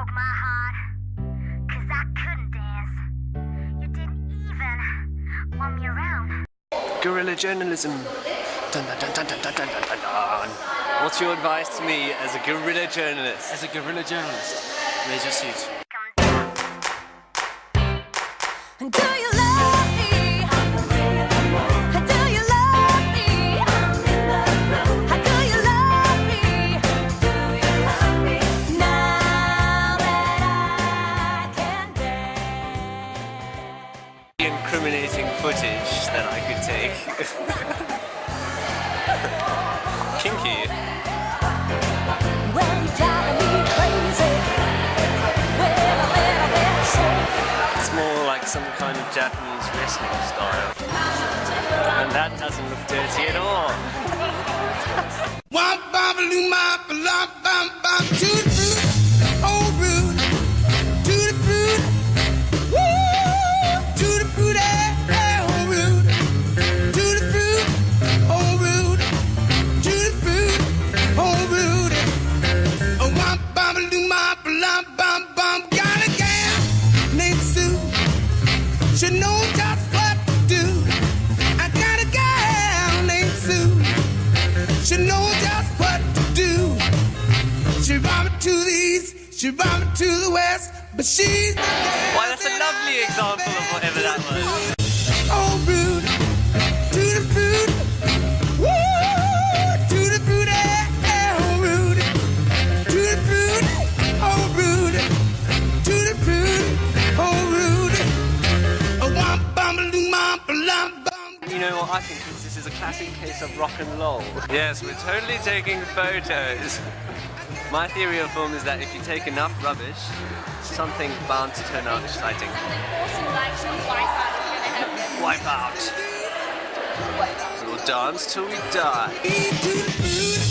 broke my heart, 'cause I couldn't dance. You didn't even want me around. Guerrilla journalism. Dun, dun, dun, dun, dun, dun, dun, dun, dun. What's your advice to me as a guerrilla journalist? As a guerrilla journalist, wear your suit. Do you love me? Do you love me? Do you love me? Do you love me? Now that I can dance. Incriminating footage that I could take. Kinky. Well, you drive me crazy. It's more like some kind of Japanese wrestling style. And that doesn't look dirty at all. To the fruit, oh rude, to the fruit, woo, to the fruit, oh rude, to the fruit, oh rude, to the fruit, oh rude. Oh, womp bum doo mop bum bum bum. Got a gal named Sue. She knows just what to do. I got a gal named Sue. She knows just what to do. She brought me to the east, she brought me to the west, but she's the girl. Why, that's a lovely example of whatever that was. Oh, rude, to the fruit, woo, to the fruit, oh, rude, to the fruit, oh, rude, to the fruit, oh, rude, oh, womp bum doo mop bum bum. You know what, I think this is a classic case of rock and roll. Yes, we're totally taking photos. My theory of film is that if you take enough rubbish, something's bound to turn out exciting. Wipe out. We'll dance till we die. To the fruit.